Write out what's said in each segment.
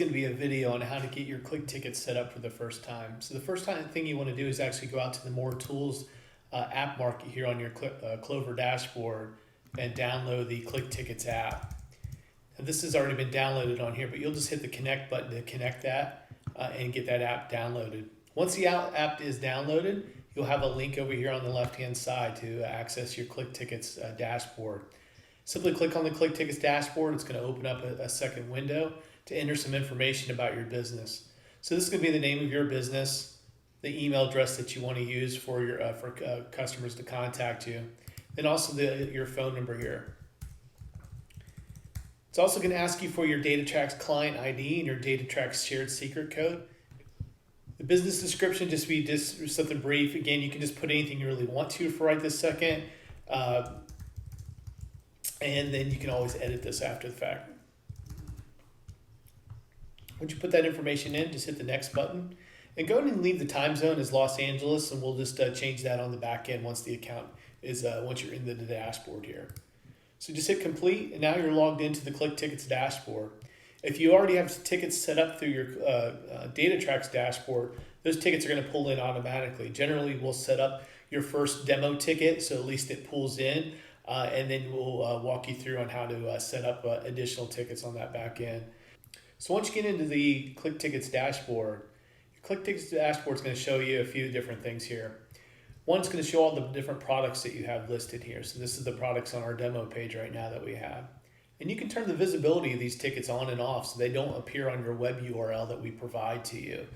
going to be a video on how to get your click tickets set up for the first time. So the first thing you want to do is actually go out to the More Tools app market here on your Clover dashboard and download the Click Tickets app. Now, this has already been downloaded on here, but you'll just hit the connect button to connect that and get that app downloaded. Once the app is downloaded, you'll have a link over here on the left-hand side to access your Click Tickets dashboard. Simply click on the Click Tickets dashboard. It's going to open up a second window to enter some information about your business. So this is going to be the name of your business, the email address that you want to use for your customers to contact you, and also your phone number here. It's also going to ask you for your DataTrax client ID and your DataTrax shared secret code. The business description just something brief. Again, you can just put anything you really want to for right this second. And then you can always edit this after the fact. Once you put that information in, just hit the next button and go ahead and leave the time zone as Los Angeles, and we'll just change that on the back end once the account is once you're in the dashboard here. So just hit complete, and now you're logged into the Click Tickets dashboard. If you already have tickets set up through your DataTrax dashboard, those tickets are going to pull in automatically. Generally, we'll set up your first demo ticket, so at least it pulls in, and then we'll walk you through on how to set up additional tickets on that back end. So once you get into the Click Tickets dashboard, your Click Tickets dashboard is going to show you a few different things here. One's going to show all the different products that you have listed here. So this is the products on our demo page right now that we have. And you can turn the visibility of these tickets on and off so they don't appear on your web URL that we provide to you.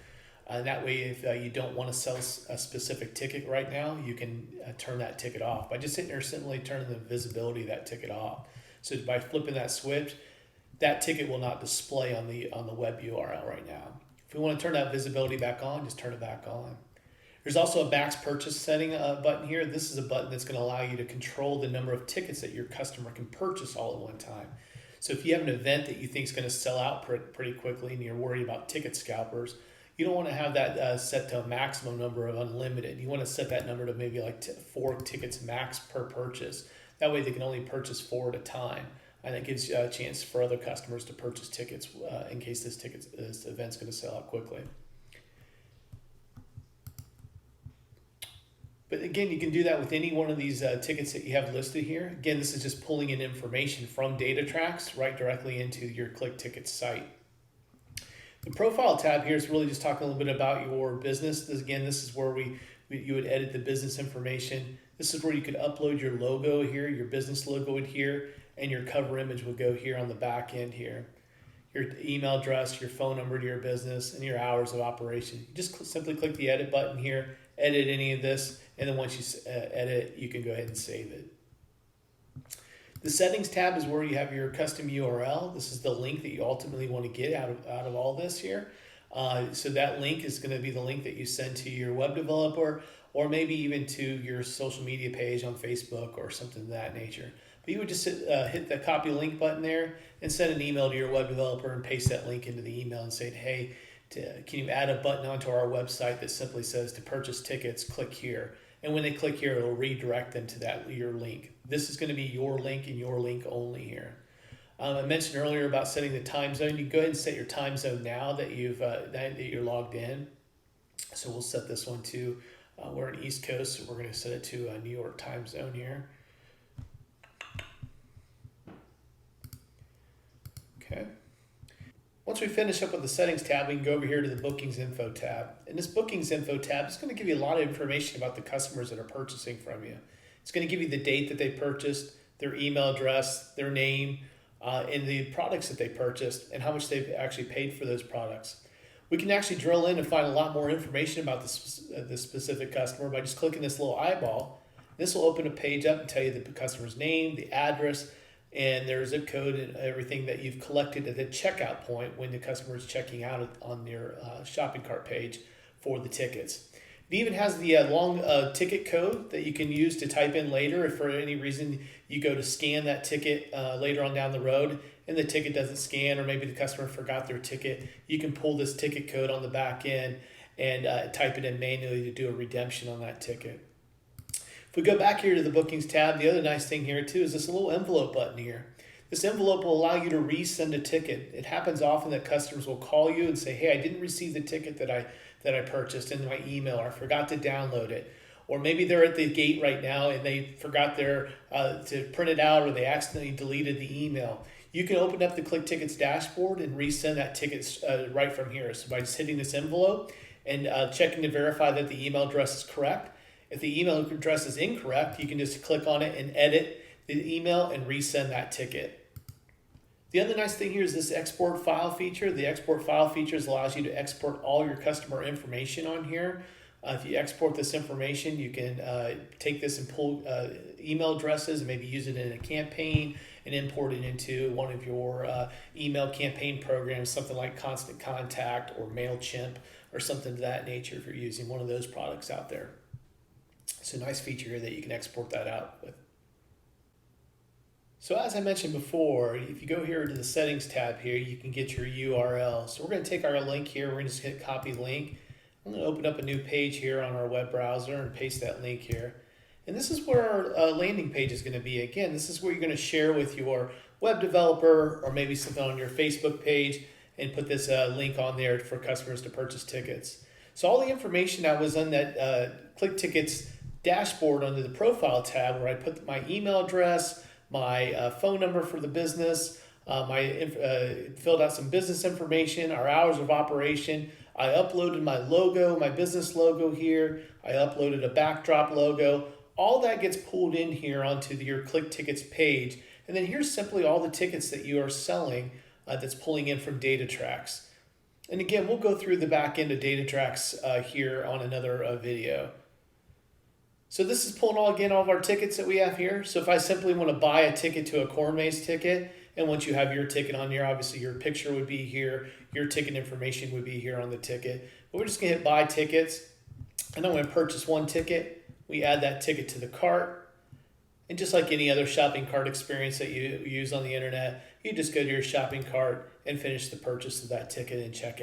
And that way, if you don't want to sell a specific ticket right now, you can turn that ticket off by just sitting there simply turning the visibility of that ticket off. So by flipping that switch, that ticket will not display on the web URL right now. If we want to turn that visibility back on, just turn it back on. There's also a max purchase setting button here. This is a button that's going to allow you to control the number of tickets that your customer can purchase all at one time. So if you have an event that you think is going to sell out pretty quickly and you're worried about ticket scalpers, you don't want to have that set to a maximum number of unlimited. You want to set that number to maybe like 4 tickets max per purchase. That way they can only purchase 4 at a time. And that gives you a chance for other customers to purchase tickets in case this event's going to sell out quickly. But again, you can do that with any one of these tickets that you have listed here. Again, this is just pulling in information from DataTrax right directly into your Click Tickets site. The Profile tab here is really just talking a little bit about your business. This is where you would edit the business information. This is where you could upload your logo here, your business logo would here, and your cover image would go here on the back end here. Your email address, your phone number to your business, and your hours of operation. You just simply click the edit button here, edit any of this, and then once you edit, you can go ahead and save it. The Settings tab is where you have your custom URL. This is the link that you ultimately want to get out of all this here. So that link is going to be the link that you send to your web developer or maybe even to your social media page on Facebook or something of that nature. But you would just hit the copy link button there and send an email to your web developer and paste that link into the email and say, hey, can you add a button onto our website that simply says to purchase tickets, click here. And when they click here, it'll redirect them to your link. This is going to be your link and your link only here. I mentioned earlier about setting the time zone. You can go ahead and set your time zone now that you're logged in. So we'll set this one to, we're in East Coast, so we're going to set it to a New York time zone here. Okay. Once we finish up with the Settings tab, we can go over here to the Bookings Info tab. And this Bookings Info tab is going to give you a lot of information about the customers that are purchasing from you. It's going to give you the date that they purchased, their email address, their name, and the products that they purchased, and how much they've actually paid for those products. We can actually drill in and find a lot more information about this specific customer by just clicking this little eyeball. This will open a page up and tell you the customer's name, the address, and their zip code and everything that you've collected at the checkout point when the customer is checking out on their shopping cart page for the tickets. It even has the long ticket code that you can use to type in later if for any reason you go to scan that ticket later on down the road and the ticket doesn't scan, or maybe the customer forgot their ticket. You can pull this ticket code on the back end and type it in manually to do a redemption on that ticket. If we go back here to the Bookings tab, the other nice thing here too is this little envelope button here. This envelope will allow you to resend a ticket. It happens often that customers will call you and say, hey, I didn't receive the ticket that I purchased in my email, or I forgot to download it. Or maybe they're at the gate right now and they forgot to print it out, or they accidentally deleted the email. You can open up the Click Tickets dashboard and resend that ticket right from here. So by just hitting this envelope and checking to verify that the email address is correct. If the email address is incorrect, you can just click on it and edit the email and resend that ticket. The other nice thing here is this export file feature. The export file features allows you to export all your customer information on here. If you export this information, you can take this and pull email addresses and maybe use it in a campaign and import it into one of your email campaign programs, something like Constant Contact or MailChimp or something of that nature if you're using one of those products out there. It's a nice feature here that you can export that out with. So as I mentioned before, if you go here to the settings tab here, you can get your URL. So we're going to take our link here. We're going to just hit copy link. I'm going to open up a new page here on our web browser and paste that link here. And this is where our landing page is going to be. Again, this is where you're going to share with your web developer or maybe something on your Facebook page and put this link on there for customers to purchase tickets. So all the information that was on that Click Tickets dashboard under the profile tab, where I put my email address, my phone number for the business, filled out some business information, our hours of operation. I uploaded my logo, my business logo here. I uploaded a backdrop logo. All that gets pulled in here onto your Click Tickets page. And then here's simply all the tickets that you are selling that's pulling in from DataTrax. And again, we'll go through the back end of DataTrax here on another video. So this is pulling all of our tickets that we have here. So if I simply want to buy a ticket to a corn maze ticket, and once you have your ticket on here, obviously your picture would be here, your ticket information would be here on the ticket. But we're just going to hit buy tickets, and I'm going to purchase one ticket. We add that ticket to the cart. And just like any other shopping cart experience that you use on the internet, you just go to your shopping cart and finish the purchase of that ticket and check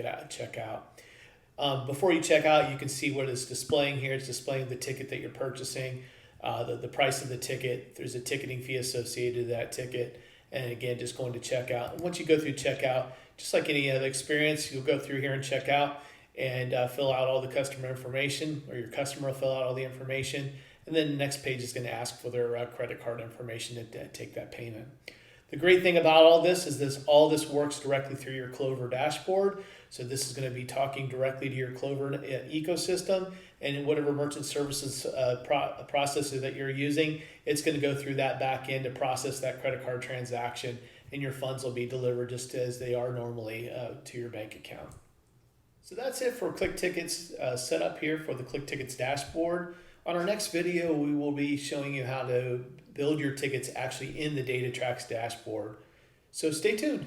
out. Before you check out, you can see what it's displaying here. It's displaying the ticket that you're purchasing, the price of the ticket. There's a ticketing fee associated to that ticket. And again, just going to checkout. And once you go through checkout, just like any other experience, you'll go through here and check out and fill out all the customer information, or your customer will fill out all the information. And then the next page is going to ask for their credit card information to take that payment. The great thing about all this is all this works directly through your Clover dashboard. So this is going to be talking directly to your Clover ecosystem, and in whatever merchant services processor that you're using, it's going to go through that back end to process that credit card transaction, and your funds will be delivered just as they are normally to your bank account. So that's it for Click Tickets setup here for the Click Tickets dashboard. On our next video, we will be showing you how to build your tickets actually in the DataTrax dashboard. So stay tuned.